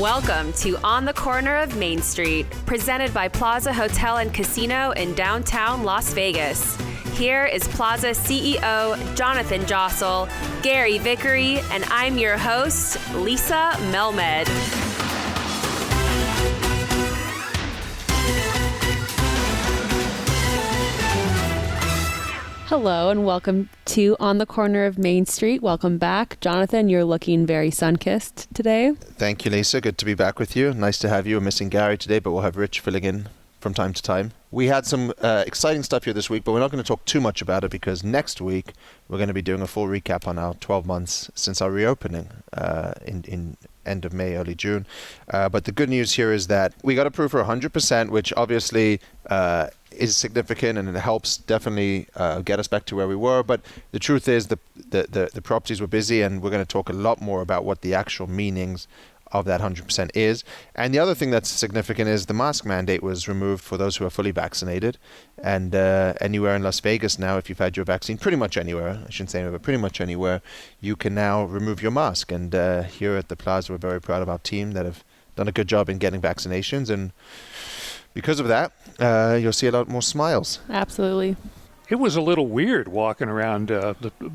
Welcome to On the Corner of Main Street, presented by Plaza Hotel and Casino in downtown Las Vegas. Here is Plaza CEO Jonathan Jossel, Gary Vickery, and I'm your host, Lisa Melmed. Hello and welcome to On the Corner of Main Street. Welcome back. Jonathan, you're looking very sun-kissed today. Thank you, Lisa. Good to be back with you. Nice to have you. We're missing Gary today, but we'll have Rich filling in from time to time. We had some exciting stuff here this week, but we're not going to talk too much about it because next week we're going to be doing a full recap on our 12 months since our reopening in end of May, early June. But the good news here is that we got approved for 100%, which obviously is significant, and it helps definitely get us back to where we were. But the truth is the properties were busy, and we're going to talk a lot more about what the actual meanings of that 100% is. And the other thing that's significant is the mask mandate was removed for those who are fully vaccinated. And anywhere in Las Vegas now, if you've had your vaccine, pretty much anywhere, I shouldn't say anywhere, but pretty much anywhere, you can now remove your mask. And here at the Plaza, we're very proud of our team that have done a good job in getting vaccinations. And because of that, you'll see a lot more smiles. Absolutely. It was a little weird walking around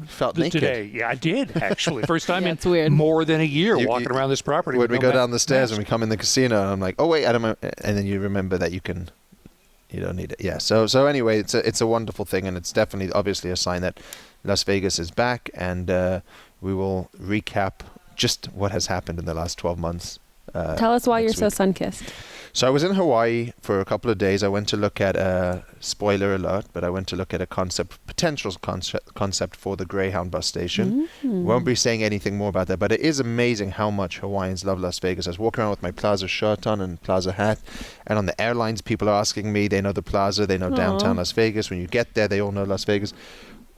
Felt naked today. Yeah, I did, actually. First time Yeah, in it's weird. more than a year walking around this property. When we go down the stairs mask. and we come in the casino, and I'm like, oh, wait, I don't know. And then you remember that you don't need it. Yeah. So anyway, it's a wonderful thing, and it's definitely, obviously, a sign that Las Vegas is back, and we will recap just what has happened in the last 12 months. Tell us why you're so sun-kissed. So I was in Hawaii for a couple of days. I went to look at a spoiler alert, but I went to look at a potential concept for the Greyhound bus station. Won't be saying anything more about that, but it is amazing how much Hawaiians love Las Vegas. I was walking around with my Plaza shirt on and Plaza hat, and on the airlines, people are asking me. They know the Plaza, they know downtown Las Vegas. When you get there, they all know Las Vegas.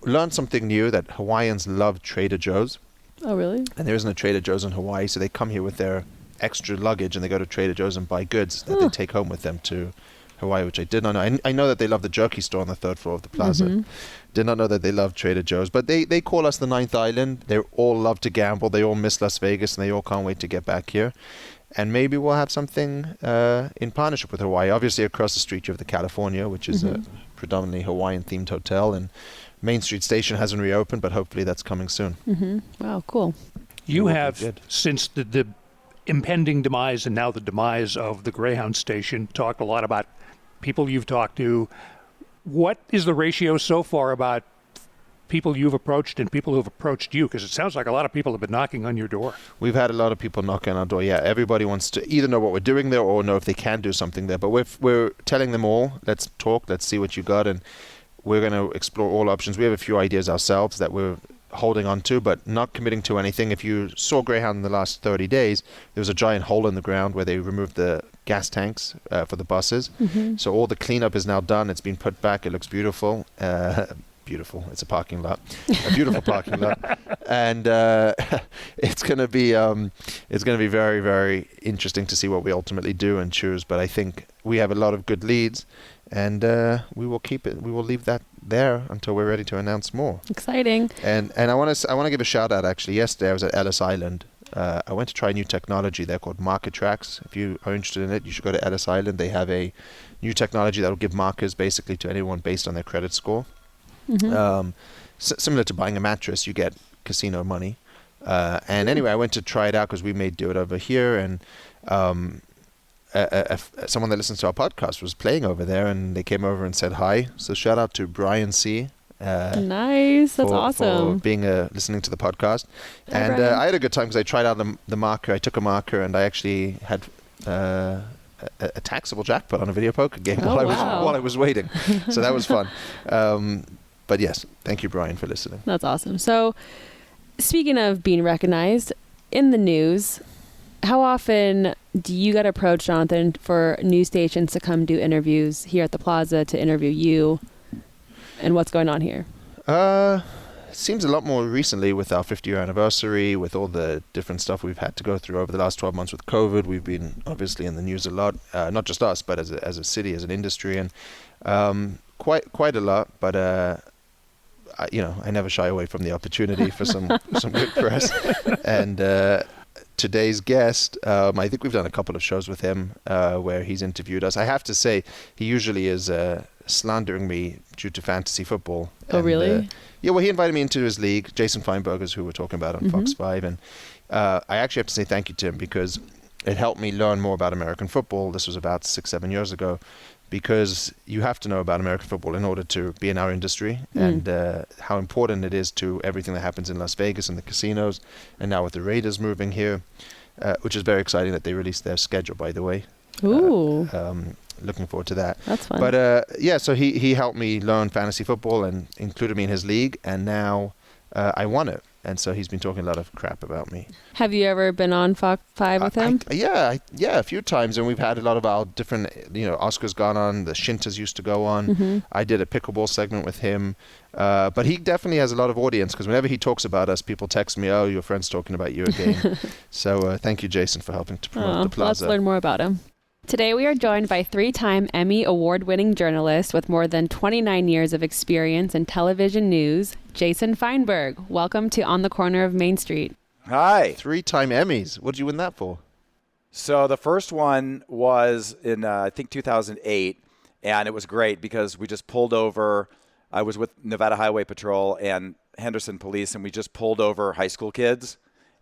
Learned something new, that Hawaiians love Trader Joe's. Oh, really? And there isn't a Trader Joe's in Hawaii, so they come here with their extra luggage and they go to Trader Joe's and buy goods that they take home with them to Hawaii, which I did not know. I know that they love the jerky store on the third floor of the Plaza. Did not know that they love Trader Joe's, but they call us the Ninth Island. They all love to gamble. They all miss Las Vegas, and they all can't wait to get back here. And maybe we'll have something in partnership with Hawaii. Obviously, across the street you have the California, which is a predominantly Hawaiian-themed hotel, and Main Street Station hasn't reopened, but hopefully that's coming soon. Wow, cool. You have, since the impending demise and now the demise of the Greyhound station, talked a lot about people you've talked to. What is the ratio so far about people you've approached and people who've approached you? Because it sounds like a lot of people have been knocking on your door. We've had a lot of people knocking on our door. Yeah, everybody wants to either know what we're doing there or know if they can do something there. But we're telling them all, let's talk, let's see what you got, and we're going to explore all options. We have a few ideas ourselves that we're holding on to, but not committing to anything. If you saw Greyhound in the last 30 days, there was a giant hole in the ground where they removed the gas tanks for the buses. So all the cleanup is now done. It's been put back. It looks beautiful. Beautiful. It's a parking lot, a beautiful parking lot, and it's going to be very, very interesting to see what we ultimately do and choose. But I think we have a lot of good leads, and we will keep it. We will leave that there until we're ready to announce more. Exciting. And I want to give a shout out. Actually, yesterday I was at Ellis Island. I went to try a new technology there called Market Tracks. If you are interested in it, you should go to Ellis Island. They have a new technology that will give markers basically to anyone based on their credit score. Similar to buying a mattress, you get casino money. And anyway, I went to try it out because we may do it over here, and someone that listens to our podcast was playing over there, and they came over and said hi. So shout out to Brian C. Nice. That's awesome. For being listening to the podcast. Hi, and Brian. I had a good time because I tried out the marker. I took a marker and I actually had a taxable jackpot on a video poker game while I was waiting. So that was fun. But yes, thank you, Brian, for listening. That's awesome. So speaking of being recognized in the news, how often do you get approached, Jonathan, for news stations to come do interviews here at the Plaza to interview you? And what's going on here? It seems a lot more recently with our 50-year anniversary, with all the different stuff we've had to go through over the last 12 months with COVID. We've been obviously in the news a lot, not just us, but as a city, as an industry, and quite a lot. But I never shy away from the opportunity for some good press. And today's guest. I think we've done a couple of shows with him where he's interviewed us. I have to say, he usually is slandering me due to fantasy football. Oh, really? Yeah, well, he invited me into his league. Jason Feinberg is who we're talking about on Fox5. And I actually have to say thank you to him because it helped me learn more about American football. This was about 6-7 years ago. Because you have to know about American football in order to be in our industry and how important it is to everything that happens in Las Vegas and the casinos. And now with the Raiders moving here, which is very exciting that they released their schedule, by the way. Ooh. Looking forward to that. That's fun. But so he helped me learn fantasy football and included me in his league. And now I won it. And so he's been talking a lot of crap about me. Have you ever been on Fox 5 with him? Yeah, a few times. And we've had a lot of our different, Oscar's gone on, the Shintas used to go on. I did a pickleball segment with him. But he definitely has a lot of audience because whenever he talks about us, people text me, oh, your friend's talking about you again. So thank you, Jason, for helping to promote the Plaza. Let's learn more about him. Today we are joined by 3-time Emmy award-winning journalist with more than 29 years of experience in television news, Jason Feinberg. Welcome to On the Corner of Main Street. Hi. 3-time Emmys. What did you win that for? So the first one was in, I think, 2008, and it was great because we just pulled over. I was with Nevada Highway Patrol and Henderson Police, and we just pulled over high school kids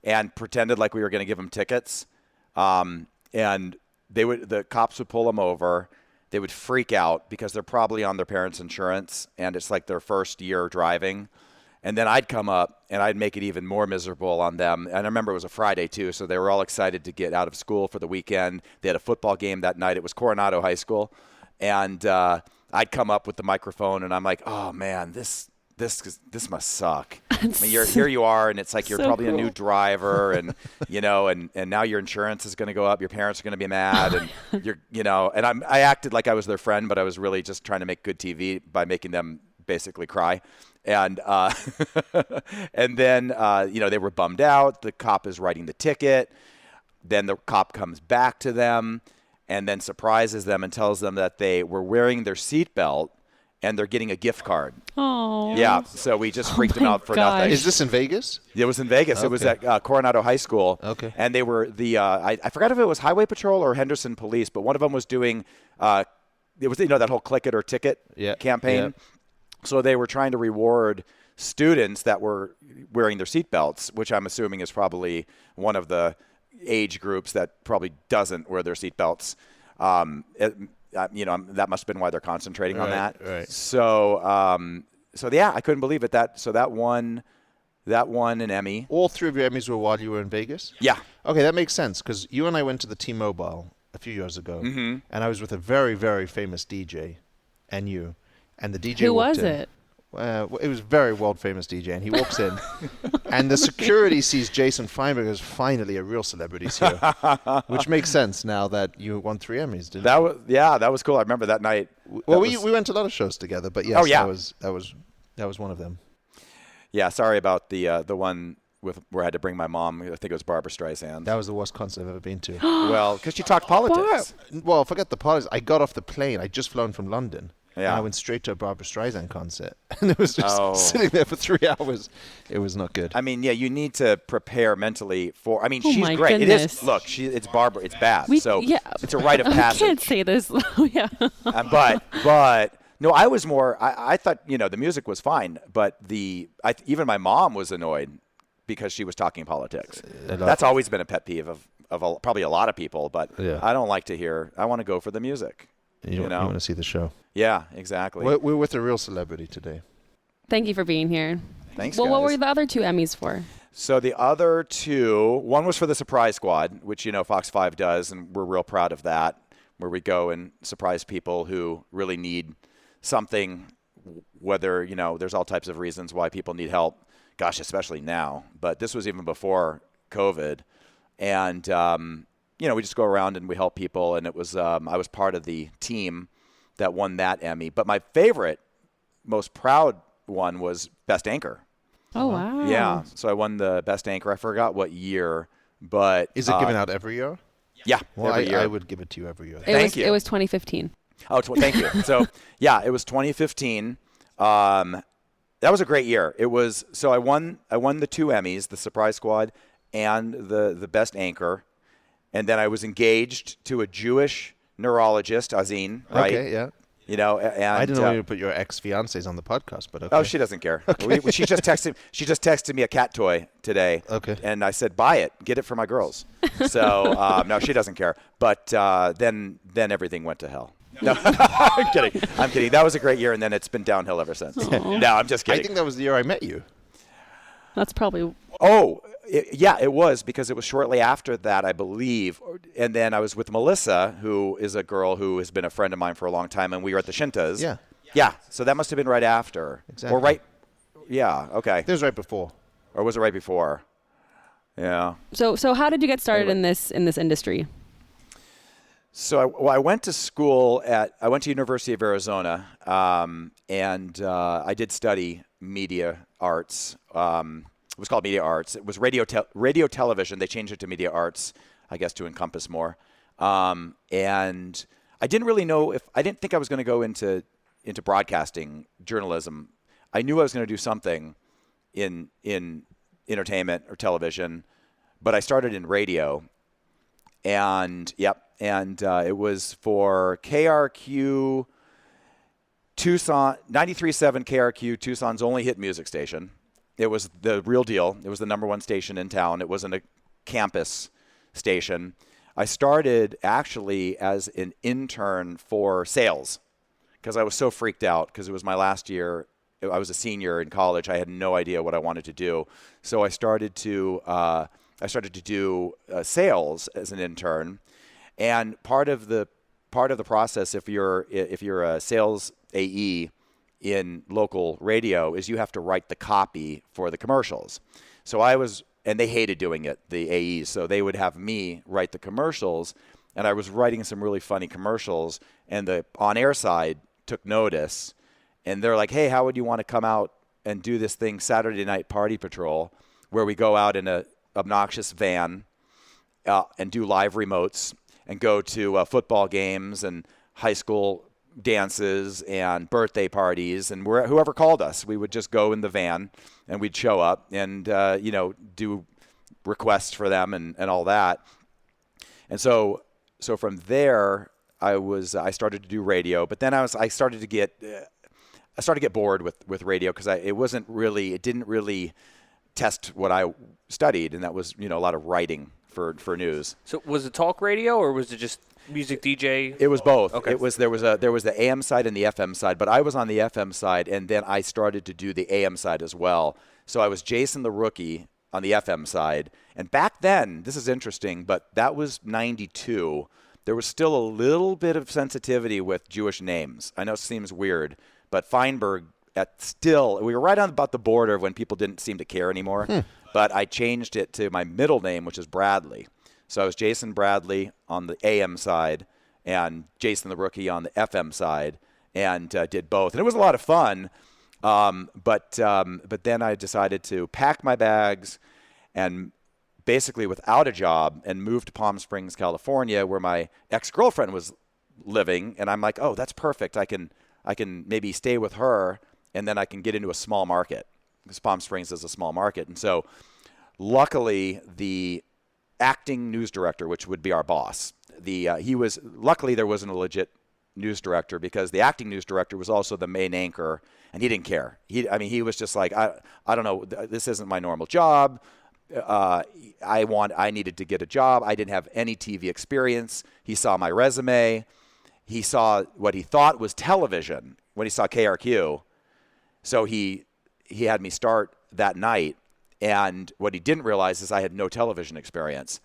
and pretended like we were going to give them tickets. And the cops would pull them over. They would freak out because they're probably on their parents' insurance, and it's like their first year driving. And then I'd come up, and I'd make it even more miserable on them. And I remember it was a Friday, too, so they were all excited to get out of school for the weekend. They had a football game that night. It was Coronado High School. And I'd come up with the microphone, and I'm like, oh, man, this must suck. I mean, here you are, and it's like you're probably a new driver, and and now your insurance is going to go up. Your parents are going to be mad, and and I acted like I was their friend, but I was really just trying to make good TV by making them basically cry. And and then they were bummed out. The cop is writing the ticket. Then the cop comes back to them, and then surprises them and tells them that they were wearing their seatbelt. And they're getting a gift card. Oh. Yeah, so we just freaked them out for nothing. Is this in Vegas? It was in Vegas. Okay. It was at Coronado High School. Okay. And they were I forgot if it was Highway Patrol or Henderson Police, but one of them was doing it was that whole click it or ticket campaign. Yeah. So they were trying to reward students that were wearing their seatbelts, which I'm assuming is probably one of the age groups that probably doesn't wear their seatbelts. That must have been why they're concentrating on that. Right. So I couldn't believe it. That won an Emmy. All 3 of your Emmys were while you were in Vegas? Yeah. Okay, that makes sense because you and I went to the T-Mobile a few years ago, and I was with a very, very famous DJ, and the DJ. Who walked was in. it? It was a very world-famous DJ, and he walks in, and the security sees Jason Feinberg as finally a real celebrity here, which makes sense now that you won 3 Emmys, didn't you? That was cool. I remember that night. Well, we went to a lot of shows together, but yes, that was one of them. Yeah, sorry about the one where I had to bring my mom. I think it was Barbra Streisand. That was the worst concert I've ever been to. Well, because she talked politics. Well, forget the politics. I got off the plane. I'd just flown from London. Yeah. And I went straight to a Barbra Streisand concert. And it was just sitting there for 3 hours. It was not good. I mean, yeah, you need to prepare mentally for. I mean, Oh she's my great. goodness. It is. Look, it's Barbara. It's bad. It's a rite of I passage. can't say this. Yeah. But no, I was more. I thought the music was fine, but even my mom was annoyed because she was talking politics. That's always been a pet peeve of probably a lot of people. But I don't like to hear. I want to go for the music. You want to see the show. Yeah, exactly. We're with a real celebrity today. Thank you for being here. Thanks, Well, guys. what were the other 2 Emmys for? So the other 2, one was for the Surprise Squad, which Fox 5 does, and we're real proud of that, where we go and surprise people who really need something, whether, there's all types of reasons why people need help. Gosh, especially now. But this was even before COVID. And, we just go around and we help people. And it was I was part of the team that won that Emmy. But my favorite, most proud one was Best Anchor. Oh, wow. Yeah. So I won the Best Anchor. I forgot what year, but... Is it given out every year? Yeah, well, every year. I would give it to you every year. Thank you. It was 2015. Oh, thank you. So, yeah, it was 2015. That was a great year. It was... So I won the 2 Emmys, the Surprise Squad and the best anchor. And then I was engaged to a Jewish neurologist, Azin, right? Okay, yeah. You know, and I didn't know you would put your ex-fiancés on the podcast, but okay. Oh, she doesn't care. Okay. She just texted me a cat toy today. Okay. And I said, buy it, get it for my girls. So no, she doesn't care. But then everything went to hell. No, I'm kidding. That was a great year, and then it's been downhill ever since. No, I'm just kidding. I think that was the year I met you. That's probably. Oh, it was, because it was shortly after that, I believe. And then I was with Melissa, who is a girl who has been a friend of mine for a long time, and we were at the Shintas. Yeah. Yeah, so that must have been right after. Exactly. Or right. Yeah, okay. It was right before. Or was it right before? Yeah. So how did you get started in this industry? So I went to school I went to University of Arizona, and I did study media arts. It was called media arts. It was radio television. They changed it to media arts, I guess, to encompass more. And I didn't really know I didn't think I was going to go into broadcasting journalism. I knew I was going to do something in entertainment or television, but I started in radio. And it was for KRQ Tucson, 93.7 KRQ, Tucson's only hit music station. It was the real deal. It was the number one station in town. It wasn't a campus station. I started actually as an intern for sales because I was so freaked out because it was my last year. I was a senior in college. I had no idea what I wanted to do. So I started to do sales as an intern. And part of the process, if you're a sales AE in local radio, is you have to write the copy for the commercials. So and they hated doing it, the AEs. So they would have me write the commercials, and I was writing some really funny commercials. And the on-air side took notice, and they're like, "Hey, how would you want to come out and do this thing, Saturday Night Party Patrol, where we go out in a obnoxious van and do live remotes and go to football games and high school dances and birthday parties, and whoever called us, we would just go in the van and we'd show up and do requests for them and all that." And so from there I started to do radio, but then I started to get bored with radio because it didn't really test what I studied, and that was a lot of writing for news. So was it talk radio or was it just music DJ? It was both. Okay. There was the AM side and the FM side, but I was on the FM side, and then I started to do the AM side as well. So I was Jason the Rookie on the FM side, and back then, this is interesting, but that was 92. There was still a little bit of sensitivity with Jewish names. I know it seems weird, but Feinberg we were right on about the border of when people didn't seem to care anymore. But I changed it to my middle name, which is Bradley. So I was Jason Bradley on the AM side and Jason the Rookie on the FM side, and did both. And it was a lot of fun. But then I decided to pack my bags and basically without a job and move to Palm Springs, California, where my ex-girlfriend was living. And I'm like, oh, that's perfect. I can maybe stay with her, and then I can get into a small market because Palm Springs is a small market. And so luckily the acting news director, which would be our boss, luckily there wasn't a legit news director because the acting news director was also the main anchor, and he didn't care. He was just like, I don't know, this isn't my normal job. I needed to get a job. I didn't have any TV experience. He saw my resume. He saw what he thought was television when he saw KRQ. So he had me start that night. And what he didn't realize is I had no television experience.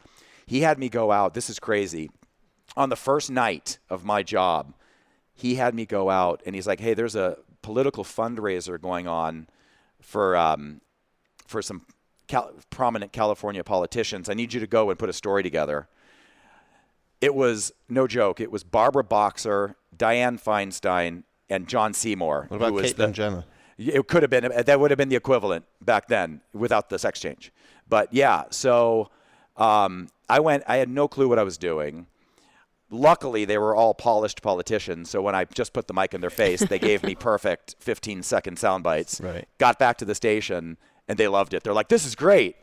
He had me go out. This is crazy. On the first night of my job, he had me go out, and he's like, "Hey, there's a political fundraiser going on for some prominent California politicians. I need you to go and put a story together." It was no joke. It was Barbara Boxer, Dianne Feinstein, and John Seymour. What about Caitlyn Jenner? It could have been. That would have been the equivalent back then without the sex change. But yeah, so I went. I had no clue what I was doing. Luckily, they were all polished politicians. So when I just put the mic in their face, they gave me perfect 15-second sound bites. Right. Got back to the station, and they loved it. They're like, "This is great."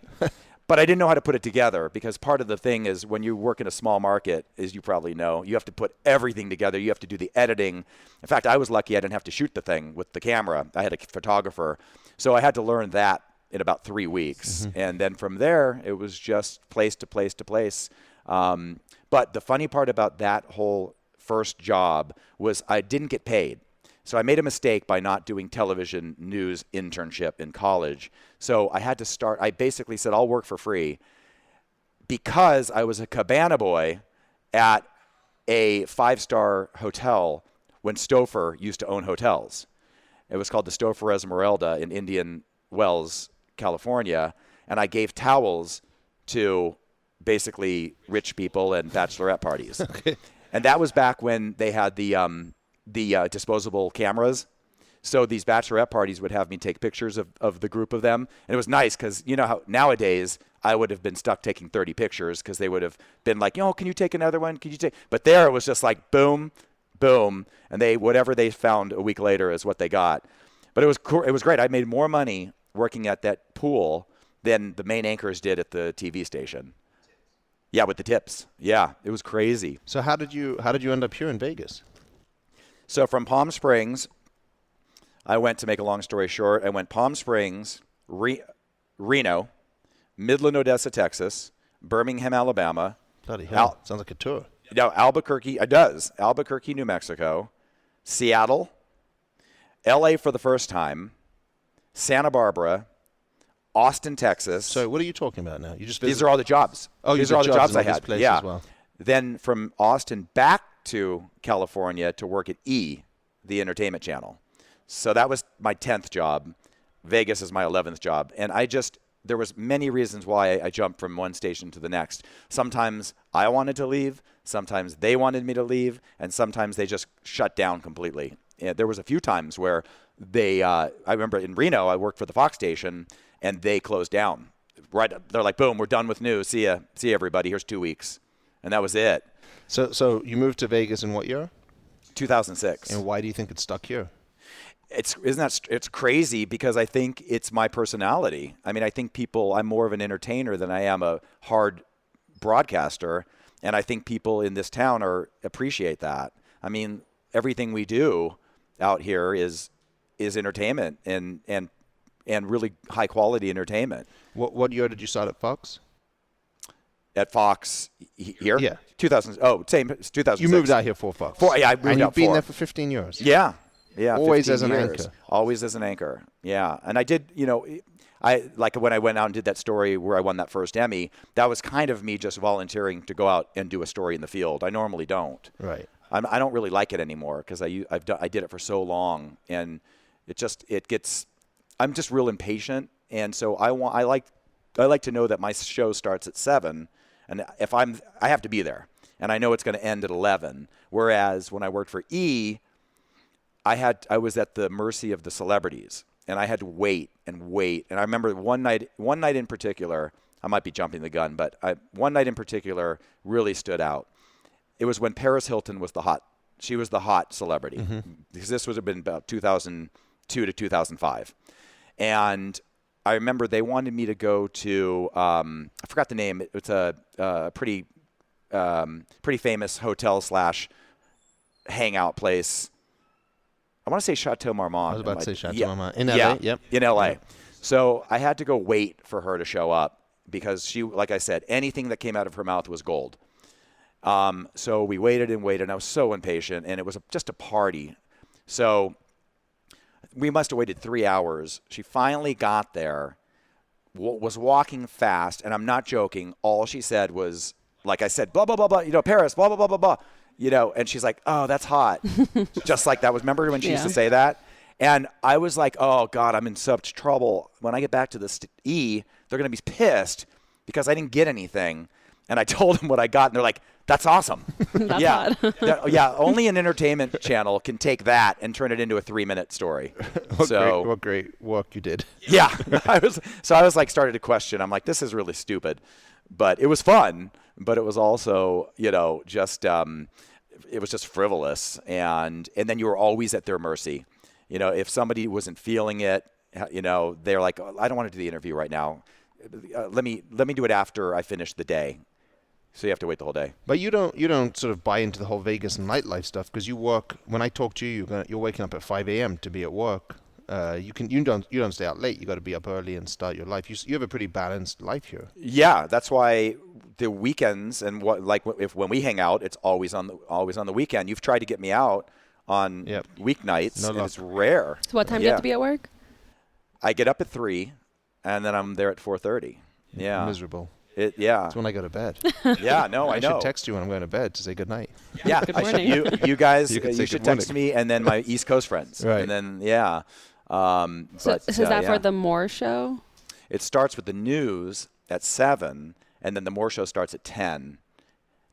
But I didn't know how to put it together, because part of the thing is when you work in a small market, as you probably know, you have to put everything together. You have to do the editing. In fact, I was lucky I didn't have to shoot the thing with the camera. I had a photographer. So I had to learn that in about 3 weeks. And then from there, it was just place to place to place. But the funny part about that whole first job was I didn't get paid. So I made a mistake by not doing television news internship in college. So I had to start. I basically said, I'll work for free, because I was a cabana boy at a 5-star hotel when Stouffer used to own hotels. It was called the Stouffer Esmeralda in Indian Wells, California. And I gave towels to basically rich people and bachelorette parties. Okay. And that was back when they had the disposable cameras. So these bachelorette parties would have me take pictures of the group of them. And it was nice, because you know how nowadays I would have been stuck taking 30 pictures, because they would have been like, can you take another one? Can you take? But there it was just like boom, boom. And whatever they found a week later is what they got. But it was cool. It was great. I made more money working at that pool than the main anchors did at the TV station. Yeah, with the tips. Yeah, it was crazy. So how did you end up here in Vegas? So from Palm Springs, I went, to make a long story short, I went Palm Springs, Reno, Midland, Odessa, Texas, Birmingham, Alabama. Bloody hell. Sounds like a tour. No, Albuquerque. It does. Albuquerque, New Mexico, Seattle, L.A. for the first time, Santa Barbara, Austin, Texas. So what are you talking about now? You just These are all the jobs. Oh, these are all the jobs I had. Yeah. As well. Then from Austin back to California to work at E, the entertainment channel. So that was my 10th job. Vegas is my 11th job. And there was many reasons why I jumped from one station to the next. Sometimes I wanted to leave. Sometimes they wanted me to leave. And sometimes they just shut down completely. And there was a few times where I remember in Reno, I worked for the Fox station, and they closed down. Right, they're like, boom, we're done with news. See ya, everybody. Here's 2 weeks. And that was it. So you moved to Vegas in what year? 2006. And why do you think it's stuck here? It's crazy, because I think it's my personality. I mean, I think I'm more of an entertainer than I am a hard broadcaster. And I think people in this town appreciate that. I mean, everything we do out here is entertainment and really high quality entertainment. What year did you start at Fox? At Fox here? Yeah. 2000. Oh, same. It's 2006. You moved out here for Fox. Yeah, I moved out. And you've been there for 15 years. Yeah. Yeah. Always as an years. anchor. Always as an anchor. Yeah. And I did, I like when I went out and did that story where I won that first Emmy, that was kind of me just volunteering to go out and do a story in the field. I normally don't. Right. I don't really like it anymore, because I did it for so long, and I'm just real impatient. And so I like to know that my show starts at 7, and I have to be there, and I know it's going to end at 11. Whereas when I worked for E, I was at the mercy of the celebrities, and I had to wait and wait. And I remember one night in particular, I might be jumping the gun, but one night in particular really stood out. It was when Paris Hilton was she was the hot celebrity, because this would have been about 2002 to 2005. And I remember they wanted me to go to, I forgot the name. It's a pretty famous hotel / hangout place. I want to say Chateau Marmont. I was about to say Chateau Marmont. In LA? Yep. In LA. Yep. So I had to go wait for her to show up, because she, like I said, anything that came out of her mouth was gold. So we waited and waited, and I was so impatient, and it was just a party. So we must have waited 3 hours. She finally got there, was walking fast, and I'm not joking. All she said was, like I said, blah, blah, blah, blah, Paris, blah, blah, blah, blah, blah, and she's like, oh, that's hot. Just like that. Remember when she used to say that? And I was like, oh, God, I'm in such trouble. When I get back to the E, they're going to be pissed because I didn't get anything. And I told them what I got, and they're like, that's awesome. That's yeah. hot. Yeah, only an entertainment channel can take that and turn it into a 3-minute story. What great work you did. Yeah. I was like, started to question. I'm like, this is really stupid. But it was fun, but it was also, just it was just frivolous. And then you were always at their mercy. If somebody wasn't feeling it, they're like, I don't want to do the interview right now. let me do it after I finish the day. So you have to wait the whole day. But you don't sort of buy into the whole Vegas nightlife stuff because you work. When I talk to you, you're waking up at 5 a.m. to be at work. You don't stay out late. You got to be up early and start your life. You have a pretty balanced life here. Yeah, that's why the weekends and when we hang out, it's always on the weekend. You've tried to get me out on weeknights, and it's rare. So what time do you have to be at work? I get up at 3, and then I'm there at 4:30. Yeah, miserable. That's when I go to bed. Yeah, no, I know. I should text you when I'm going to bed to say good night. Yeah, good morning. You guys, you should text me, and then my East Coast friends, right? And then So is that for the Moore Show? It starts with the news at 7, and then the Moore Show starts at 10.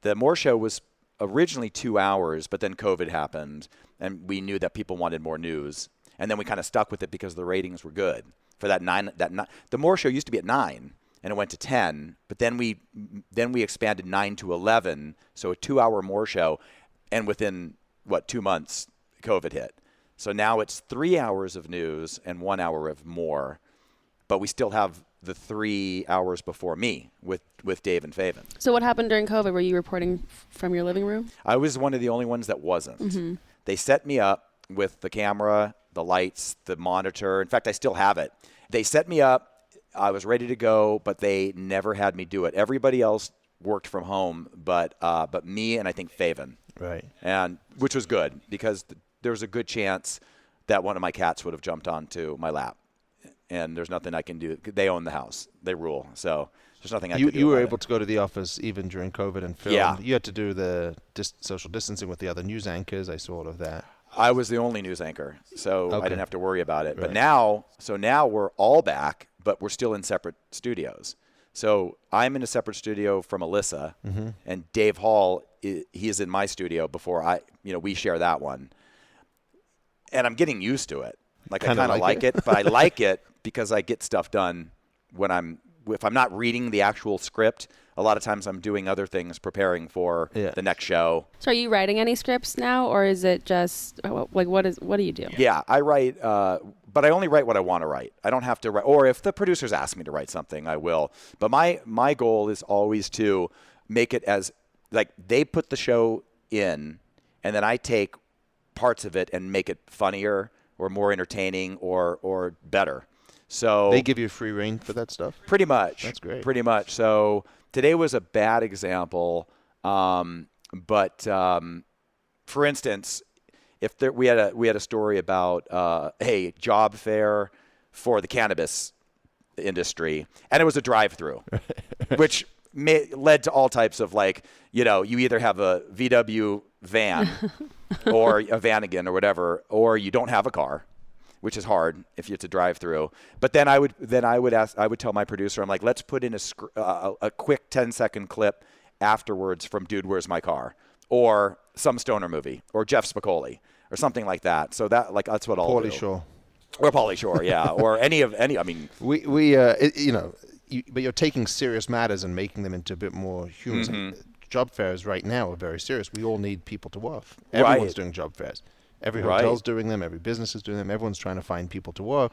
The Moore Show was originally 2 hours, but then COVID happened, and we knew that people wanted more news, and then we kind of stuck with it because the ratings were good for that 9. The Moore Show used to be at 9. And it went to 10, but then we expanded 9 to 11, so a 2-hour Moore Show, and within 2 months, COVID hit. So now it's 3 hours of news and 1 hour of more, but we still have the 3 hours before me with Dave and Faven. So what happened during COVID? Were you reporting from your living room? I was one of the only ones that wasn't. Mm-hmm. They set me up with the camera, the lights, the monitor. In fact, I still have it. They set me up. I was ready to go, but they never had me do it. Everybody else worked from home, but me and I think Faven. Right. And which was good because there was a good chance that one of my cats would have jumped onto my lap. And there's nothing I can do. They own the house. They rule. So there's nothing I can do. You were able to go to the office even during COVID and film. Yeah. You had to do the social distancing with the other news anchors. I saw all of that. I was the only news anchor, so okay. I didn't have to worry about it. Right. But now we're all back, but we're still in separate studios. So I'm in a separate studio from Alyssa, mm-hmm. and Dave Hall, he is in my studio before we share that one. And I'm getting used to it. I kind of like it, but I like it because I get stuff done if I'm not reading the actual script. A lot of times I'm doing other things, preparing for the next show. So are you writing any scripts now, or is it just what do you do? Yeah, I write, but I only write what I want to write. I don't have to write, or if the producers ask me to write something, I will. But my goal is always to make it as they put the show in, and then I take parts of it and make it funnier or more entertaining or better. So they give you free reign for that stuff? Pretty much. That's great. Pretty much. So today was a bad example, but for instance, we had a story about a job fair for the cannabis industry, and it was a drive-through, which led to all types of you either have a VW van or a Vanagon or whatever, or you don't have a car, which is hard if it's a drive-through. But then I would tell my producer, I'm like, let's put in a quick 10-second clip afterwards from Dude, Where's My Car? Or some stoner movie, or Jeff Spicoli, or something like that. So that's what I'll do. Pauly Shore. Or Pauly Shore, yeah. Or any. I mean, but you're taking serious matters and making them into a bit more humorous. Mm-hmm. Job fairs right now are very serious. We all need people to work. Everyone's doing job fairs. Every hotel's doing them. Every business is doing them. Everyone's trying to find people to work.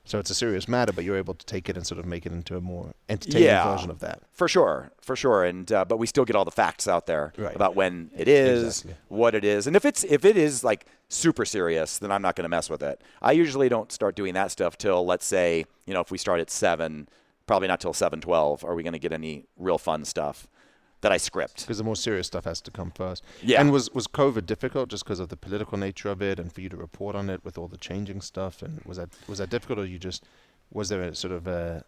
So it's a serious matter, but you're able to take it and sort of make it into a more entertaining version of that. For sure. And but we still get all the facts out there about when it is, what it is, and if it is super serious, then I'm not going to mess with it. I usually don't start doing that stuff till, let's say, if we start at 7, probably not till 7:12 are we going to get any real fun stuff that I script. Because the more serious stuff has to come first. Yeah. And was COVID difficult just because of the political nature of it and for you to report on it with all the changing stuff? And was that difficult, or was there a sort of a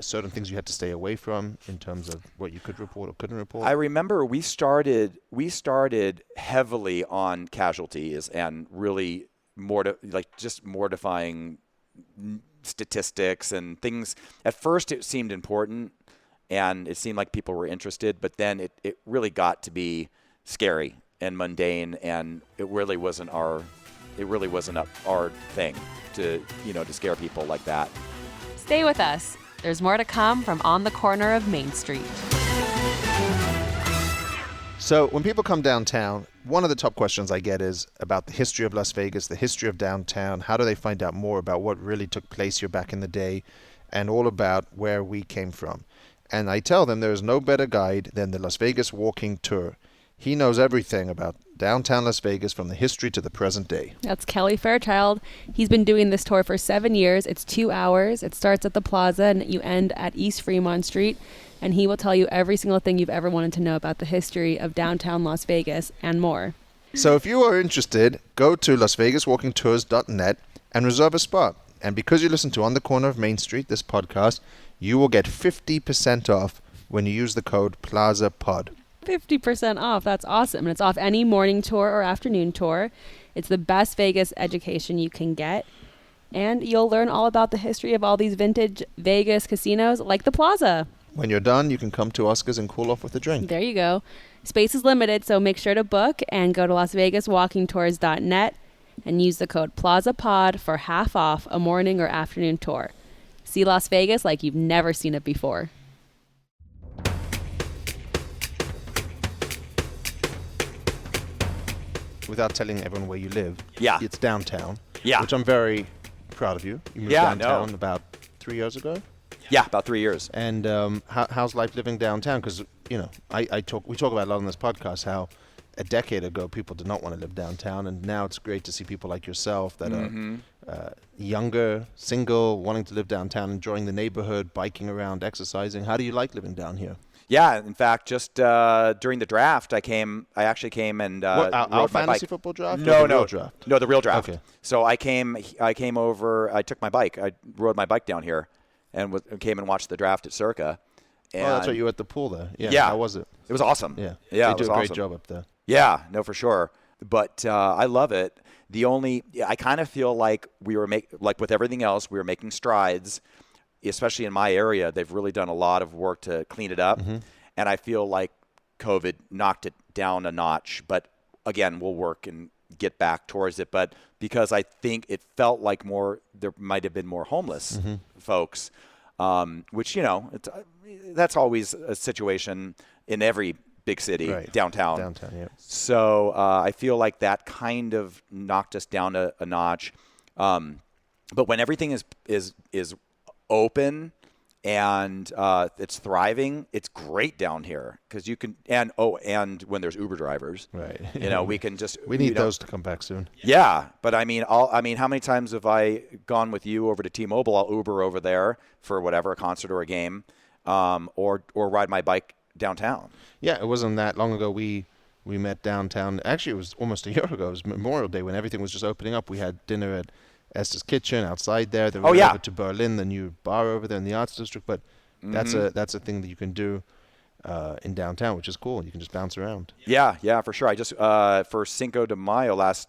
certain things you had to stay away from in terms of what you could report or couldn't report? I remember we started heavily on casualties and really just mortifying statistics and things. At first it seemed important, and it seemed like people were interested, but then it really got to be scary and mundane, and it really wasn't our thing to scare people like that. Stay with us. There's more to come from On the Corner of Main Street. So when people come downtown, one of the top questions I get is about the history of Las Vegas, the history of downtown. How do they find out more about what really took place here back in the day? and all about where we came from. And I tell them there is no better guide than the Las Vegas Walking Tour. He knows everything about downtown Las Vegas from the history to the present day. That's Kelly Fairchild. He's been doing this tour for 7 years. It's 2 hours. It starts at the Plaza and you end at East Fremont Street. And he will tell you every single thing you've ever wanted to know about the history of downtown Las Vegas and more. So if you are interested, go to LasVegasWalkingTours.net and reserve a spot. And because you listen to On the Corner of Main Street, this podcast, you will get 50% off when you use the code PLAZAPOD. 50% off. That's awesome. And it's off any morning tour or afternoon tour. It's the best Vegas education you can get. And you'll learn all about the history of all these vintage Vegas casinos like the Plaza. When you're done, you can come to Oscar's and cool off with a drink. There you go. Space is limited, so make sure to book and go to LasVegasWalkingTours.net and use the code PLAZAPOD for half off a morning or afternoon tour. See Las Vegas like you've never seen it before. Without telling everyone where you live, Yeah. it's downtown, Yeah. which I'm very proud of you. You moved Yeah, downtown no. about 3 years ago. Yeah, about 3 years. And how's life living downtown? Because we talk about a lot on this podcast how a decade ago people did not want to live downtown, and now it's great to see people like yourself that are younger, single, wanting to live downtown, enjoying the neighborhood, biking around, exercising. How do you like living down here? Yeah, in fact, just during the draft, I actually came and What, our rode my fantasy bike. football draft? No, or the no, real draft? no, the real draft. Okay. So I came over. I took my bike. I rode my bike down here, and came and watched the draft at Circa. And Oh, that's right. You were at the pool there. Yeah. Yeah. How was it? It was awesome. Yeah. Yeah, They it do was a great awesome. job up there. Yeah, no, for sure. But I love it. I kind of feel like like with everything else, we were making strides, especially in my area. They've really done a lot of work to clean it up. Mm-hmm. And I feel like COVID knocked it down a notch. But again, we'll work and get back towards it. But because I think it felt like there might have been more homeless folks, which, that's always a situation in every big city, Right. downtown. Downtown, yeah. So I feel like that kind of knocked us down a notch. But when everything is open and it's thriving, it's great down here because you can and when there's Uber drivers, Right. we can just We need those to come back soon. Yeah, but I mean, how many times have I gone with you over to T-Mobile? I'll Uber over there for whatever, a concert or a game, or ride my bike downtown. Yeah, it wasn't that long ago we met downtown. Actually, it was almost a year ago. It was Memorial Day when everything was just opening up. We had dinner at Esther's Kitchen outside there. Then we went over to Berlin, the new bar over there in the Arts District. But that's a thing that you can do in downtown, which is cool. You can just bounce around. Yeah, for sure. I just for Cinco de Mayo last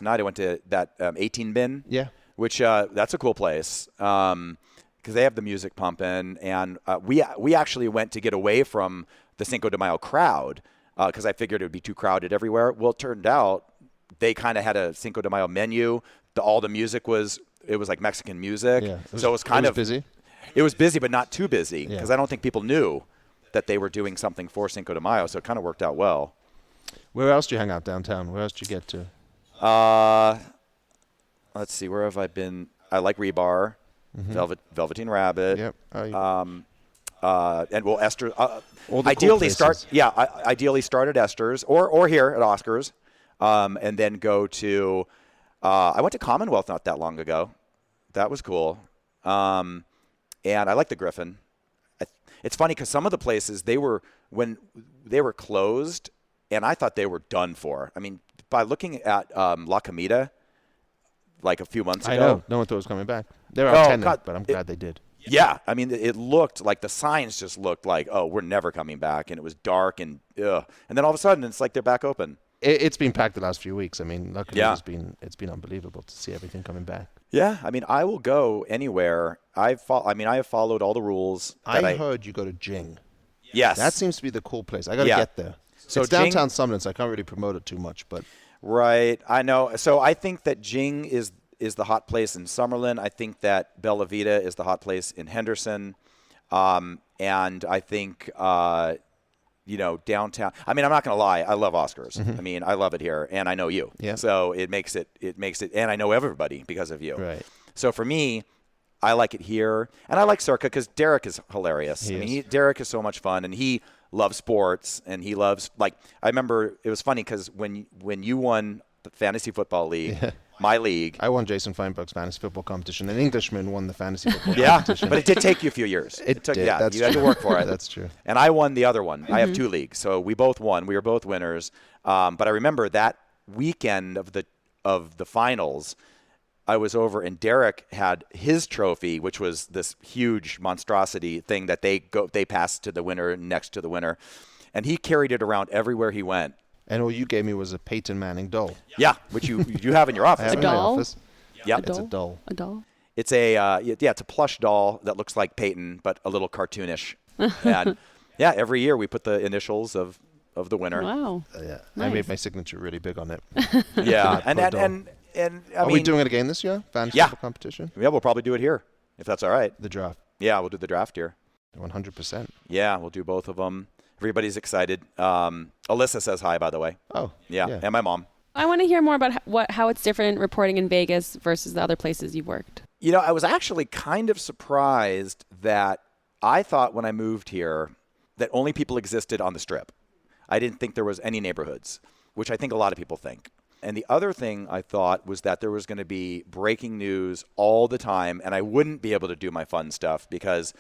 night I went to that 18 bin. Yeah. Which that's a cool place. Because they have the music pumping, and we actually went to get away from the Cinco de Mayo crowd because I figured it would be too crowded everywhere. Well, it turned out they kind of had a Cinco de Mayo menu. All the music was like Mexican music, Yeah. so it was kind of busy. It was busy, but not too busy because Yeah. I don't think people knew that they were doing something for Cinco de Mayo, so it kind of worked out well. Where else do you hang out downtown? Where else do you get to? Let's see, where have I been? I like Rebar. Velveteen Rabbit. Yep. And well, Esther. All the cool Ideally, places. ideally start at Esther's or here at Oscar's, and then go to. I went to Commonwealth not that long ago. That was cool. And I like the Griffin. It's funny because some of the places when they were closed, and I thought they were done for. I mean, by looking at La Comida, like a few months ago. I know. No one thought it was coming back. They're Oh, out 10, God. but I'm glad they did. Yeah, I mean, it looked like the signs just looked like, oh, we're never coming back, and it was dark and ugh. And then all of a sudden, it's like they're back open. It's been packed the last few weeks. I mean, luckily Yeah. it's been unbelievable to see everything coming back. Yeah, I mean, I will go anywhere. I have followed all the rules. I heard you go to Jing. Yes, That seems to be the cool place. I got to Yeah. get there. So it's Jing- downtown Summerlin, so I can't really promote it too much, but right. I know. So I think that Jing is the hot place in Summerlin. I think that Bella Vita is the hot place in Henderson, and I think downtown. I mean, I'm not going to lie. I love Oscars. I mean, I love it here, and I know you. Yeah. So it makes it, and I know everybody because of you. right. So for me, I like it here, and I like Circa because Derek is hilarious. Derek is so much fun, and he loves sports, and he loves I remember it was funny because when you won the fantasy football league, my league, I won Jason Feinberg's fantasy football competition. An Englishman won the fantasy football competition. But it did take you a few years. It took, you had to work for it. That's true. And I won the other one. I have 2 leagues, so we both won. We were both winners. But I remember that weekend of the finals, I was over, and Derek had his trophy, which was this huge monstrosity thing that they passed to the winner next to the winner, and he carried it around everywhere he went. And all you gave me was a Peyton Manning doll. Yeah, which you have in your office. I have A in my doll? office. Yeah, It's a doll. A doll? it's a plush doll that looks like Peyton, but a little cartoonish. And every year we put the initials of the winner. Wow. Yeah, Nice. I made my signature really big on it. Yeah, and Poor doll. and I Are mean, we doing it again this year? Fantasy Yeah. football competition? Yeah, we'll probably do it here if that's all right. The draft. Yeah, we'll do the draft here. 100%. Yeah, we'll do both of them. Everybody's excited. Alyssa says hi, by the way. Oh, Yeah, and my mom. I want to hear more about how it's different reporting in Vegas versus the other places you've worked. You know, I was actually kind of surprised that I thought when I moved here that only people existed on the Strip. I didn't think there was any neighborhoods, which I think a lot of people think. And the other thing I thought was that there was going to be breaking news all the time, and I wouldn't be able to do my fun stuff because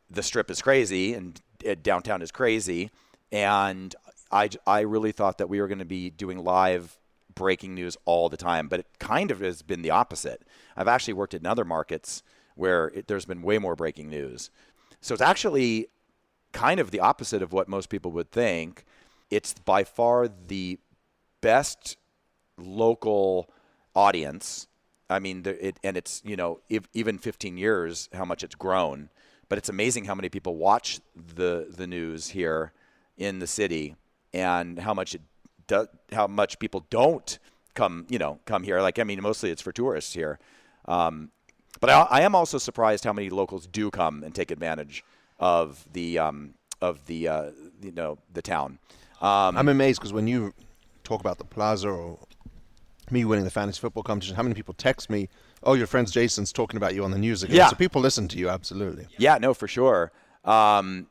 the Strip is crazy and downtown is crazy. And I really thought that we were going to be doing live breaking news all the time, but it kind of has been the opposite. I've actually worked in other markets where there's been way more breaking news. So it's actually kind of the opposite of what most people would think. It's by far the best local audience. I mean, it's, even 15 years, how much it's grown. But it's amazing how many people watch the news here in the city and how much people don't come here. Mostly it's for tourists here. But I am also surprised how many locals do come and take advantage of the town. I'm amazed because when you talk about the plaza or me winning the fantasy football competition, how many people text me, oh, your friend Jason's talking about you on the news again. Yeah. So people listen to you, absolutely. Yeah, no, for sure. So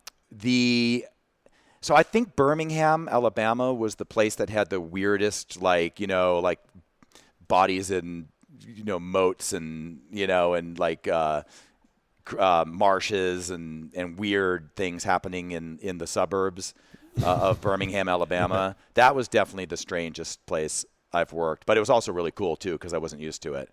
I think Birmingham, Alabama was the place that had the weirdest, bodies and, moats and, marshes and weird things happening in the suburbs of Birmingham, Alabama. That was definitely the strangest place I've worked. But it was also really cool, too, because I wasn't used to it.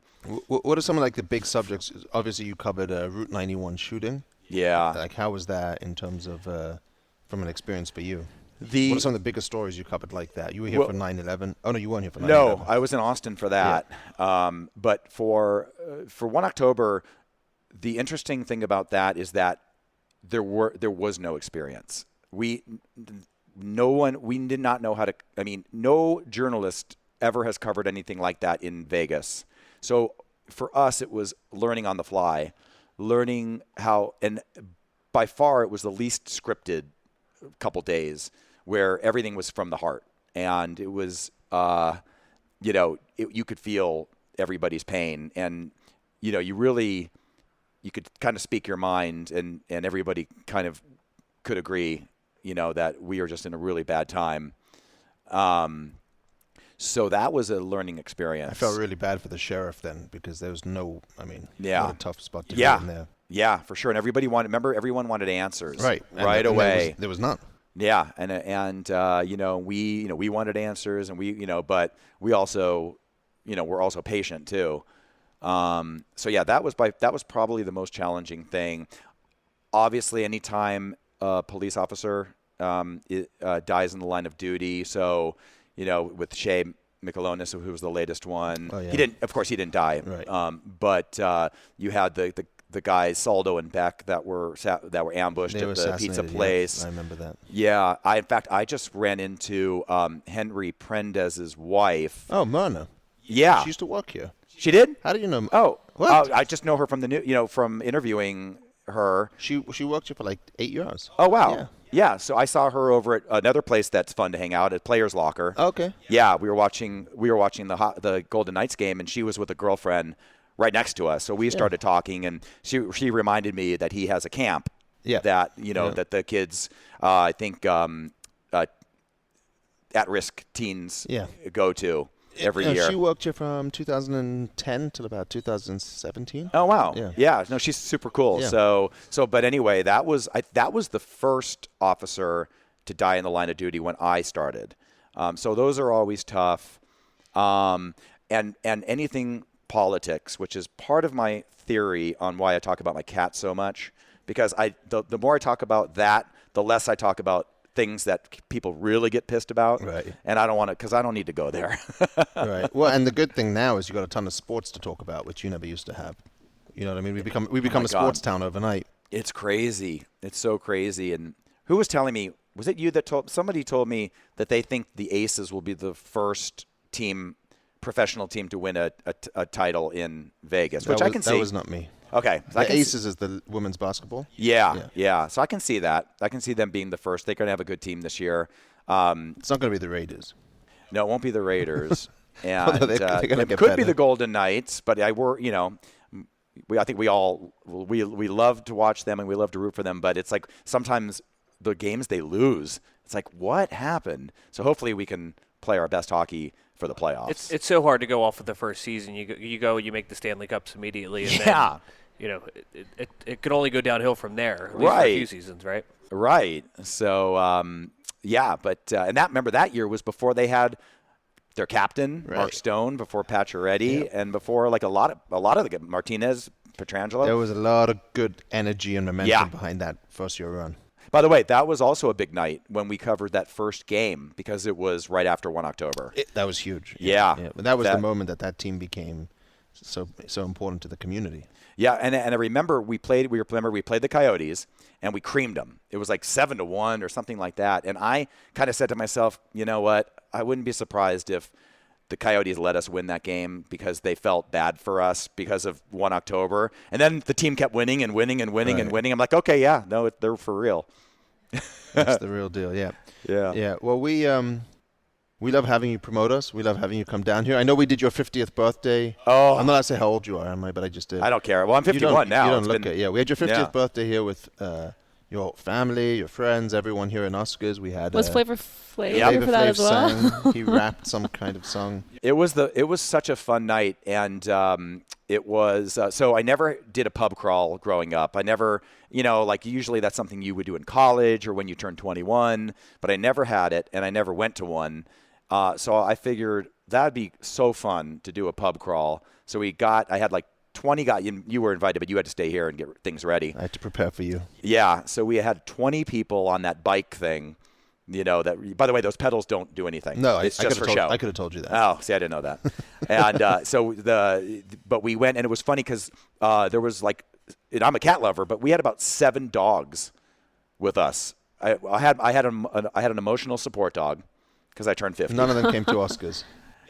What are some of the big subjects? Obviously, you covered Route 91 shooting. Yeah. How was that in terms of from an experience for you? What are some of the biggest stories you covered like that? You were here for 9/11. Oh no, you weren't here for 9/11. No, I was in Austin for that. Yeah. But for 1 October, the interesting thing about that is that there was no experience. We did not know how to. I mean, no journalist ever has covered anything like that in Vegas. So for us, it was learning on the fly, learning how, and by far it was the least scripted couple days where everything was from the heart. And it was, you could feel everybody's pain, and, you could kind of speak your mind, and everybody kind of could agree, that we are just in a really bad time. So that was a learning experience. I felt really bad for the sheriff then because there was what a tough spot to be in there. Yeah, for sure. And everyone wanted answers right away. There was none. Yeah, and we wanted answers, and but we also, we're also patient too. So yeah, that was probably the most challenging thing. Obviously, anytime a police officer dies in the line of duty, so with Shea Michelonis, who was the latest one, oh, yeah. He didn't die. Right. But you had the guys Saldo and Beck that were ambushed at the pizza place. Yeah, I remember that. Yeah, I just ran into Henry Prendez's wife. Oh, Myrna. Yeah, she used to work here. She did? How do you know? Oh, what? I just know her from from interviewing her. She worked here for 8 years. Oh wow. Yeah. So I saw her over at another place that's fun to hang out at, Players Locker. Okay. Yeah, we were watching the Golden Knights game, and she was with a girlfriend right next to us. So we started talking, and she reminded me that he has a camp that, that the kids, I think, at-risk teens go to every year. She worked here from 2010 till about 2017. Oh, wow. Yeah. No, she's super cool. Yeah. But anyway, that was the first officer to die in the line of duty when I started. So those are always tough. And anything politics, which is part of my theory on why I talk about my cat so much, because the more I talk about that, the less I talk about things that people really get pissed about. Right. And I don't want to, because I don't need to go there. Right. Well, and the good thing now is you've got a ton of sports to talk about, which you never used to have. You know what I mean? We become a sports town overnight. It's crazy. It's so crazy. And who was telling me, was it you that somebody told me that they think the Aces will be the first professional team to win a title in Vegas, which I can see. That was not me. Okay. The Aces is the women's basketball? Yeah. So I can see that. I can see them being the first. They're going to have a good team this year. It's not going to be the Raiders. No, it won't be the Raiders. And it could be the Golden Knights, but I think we love to watch them and we love to root for them, but it's like sometimes the games they lose, it's like, what happened? So hopefully we can play our best hockey for the playoffs. It's so hard to go off of the first season. You make the Stanley Cups immediately, and then, it could only go downhill from there. At least for a few seasons, right? Right. So but and remember that year was before they had their captain Mark Stone, before Pacioretty, and before like a lot of the Martinez, Pietrangelo. There was a lot of good energy and momentum behind that first year run. By the way, that was also a big night when we covered that first game because it was right after 1 October. That was huge. Yeah. But that was the moment that team became so important to the community. Yeah, and I remember we played the Coyotes and we creamed them. It was like 7-1 or something like that. And I kind of said to myself, you know what? I wouldn't be surprised if the Coyotes let us win that game because they felt bad for us because of 1 October. And then the team kept winning and winning and winning and winning. I'm like, okay, they're for real. That's the real deal, yeah. Yeah. Well, we love having you promote us. We love having you come down here. I know we did your 50th birthday. Oh. I'm not going to say how old you are, am I? But I just did. I don't care. Well, I'm 51 now. You don't look it. Yeah, we had your 50th birthday here with your family, your friends, everyone here in Oscars. We had was Flavor Flav for Flav that as well? sang. He rapped some kind of song. It was such a fun night, and it was so I never did a pub crawl growing up. I never, like usually that's something you would do in college or when you turn 21, but I never had it, and I never went to one. So I figured that'd be so fun to do a pub crawl. So I had like 20 guys. You were invited, but you had to stay here and get things ready. I had to prepare for you. Yeah. So we had 20 people on that bike thing. That, by the way, those pedals don't do anything. No, it's just for show. I could have told you that. Oh, see, I didn't know that. And but we went, and it was funny because there was like, and I'm a cat lover, but we had about 7 dogs with us. I had an emotional support dog because I turned 50. None of them came to Oscars.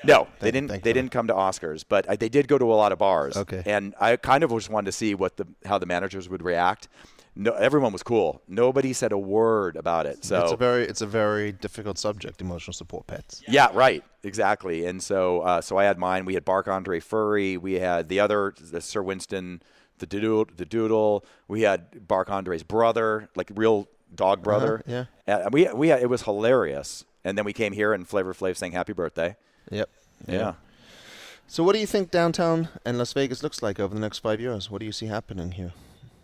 No, they didn't. They didn't come to Oscars, but they did go to a lot of bars. Okay. And I kind of just wanted to see how the managers would react. No, everyone was cool. Nobody said a word about it. So it's a very difficult subject, emotional support pets. Yeah, right, exactly. And so I had mine. We had Bark Andre Furry. We had the Sir Winston, the Doodle. We had Bark Andre's brother, like real dog brother. Yeah. And it was hilarious. And then we came here and Flavor Flav sang Happy Birthday. Yep. Yeah. So what do you think downtown and Las Vegas looks like over the next 5 years? What do you see happening here?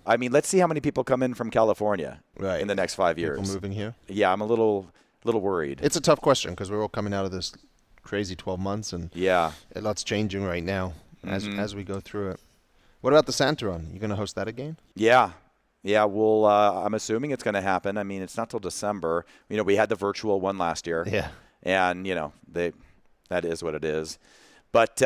I mean, let's see how many people come in from California in the next 5 years. People moving here? Yeah, I'm a little worried. It's a tough question because we're all coming out of this crazy 12 months and a lot's changing right now as we go through it. What about the Santa Run? You going to host that again? Yeah. Yeah, well, I'm assuming it's going to happen. I mean, it's not till December. We had the virtual one last year. Yeah. And, that is what it is. But,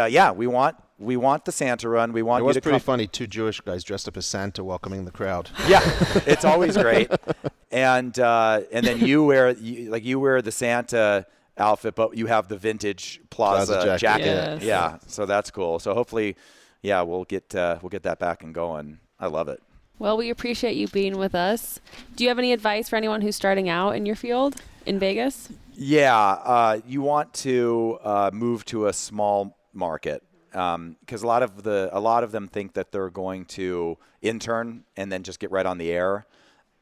we want the Santa Run. We want. It was pretty funny. 2 Jewish guys dressed up as Santa welcoming the crowd. Yeah, it's always great. And then you wear the Santa outfit, but you have the vintage Plaza jacket. Yes. Yeah, so that's cool. So hopefully, we'll get that back and going. I love it. Well, we appreciate you being with us. Do you have any advice for anyone who's starting out in your field in Vegas? Yeah, you want to move to a small market. because a lot of them think that they're going to intern and then just get right on the air,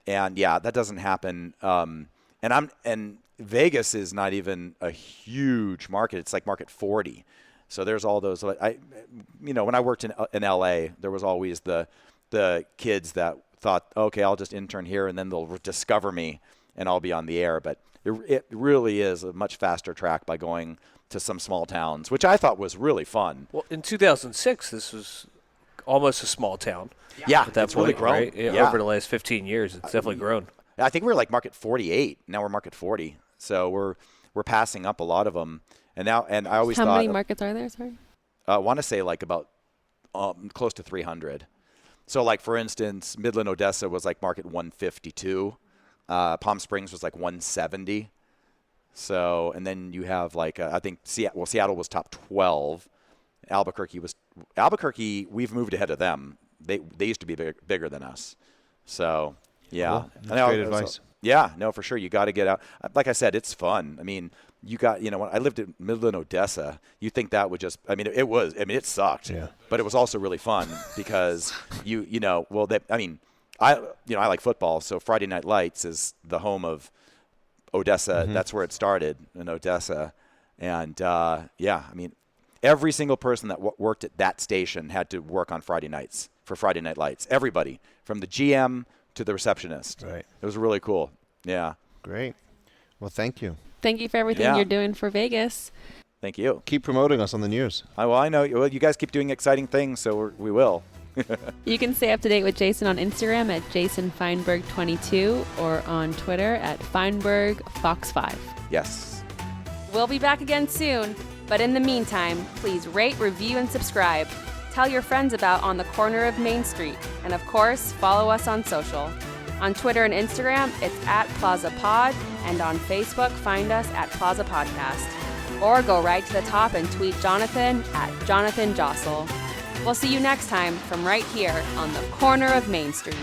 and that doesn't happen. And Vegas is not even a huge market; it's like market 40. So there's all those. When I worked in LA, there was always the kids that thought, okay, I'll just intern here, and then they'll discover me, and I'll be on the air. But it really is a much faster track by going to some small towns, which I thought was really fun. Well, in 2006, this was almost a small town. Yeah, at that it's point, really grown. Right? Yeah. Over the last 15 years, it's definitely grown. I think we were like market 48. Now we're market 40. So we're passing up a lot of them. And I always thought. How many markets are there? Sorry. I want to say like about close to 300. So like for instance, Midland, Odessa was like market 152. Palm Springs was like 170. So, and then you have like, I think Seattle was top 12. Albuquerque, we've moved ahead of them. They used to be bigger than us. So, yeah. Cool. That's great advice. Yeah, no, for sure. You got to get out. Like I said, it's fun. I mean, when I lived in Midland, Odessa, you think that would just, it sucked. Yeah. But it was also really fun because I like football. So Friday Night Lights is the home of Odessa. Mm-hmm. That's where it started, in Odessa. And every single person that worked at that station had to work on Friday nights for Friday Night Lights. Everybody, from the GM to the receptionist. Right. It was really cool. Yeah. Great. Well, thank you. Thank you for everything you're doing for Vegas. Thank you. Keep promoting us on the news. I know. Well, you guys keep doing exciting things, so we will. You can stay up to date with Jason on Instagram at JasonFeinberg22 or on Twitter at Feinberg Fox5. Yes. We'll be back again soon, but in the meantime, please rate, review, and subscribe. Tell your friends about On the Corner of Main Street, and of course, follow us on social. On Twitter and Instagram, it's at Plaza Pod, and on Facebook, find us at Plaza Podcast. Or go right to the top and tweet Jonathan at Jonathan Jossel. We'll see you next time from right here on the corner of Main Street.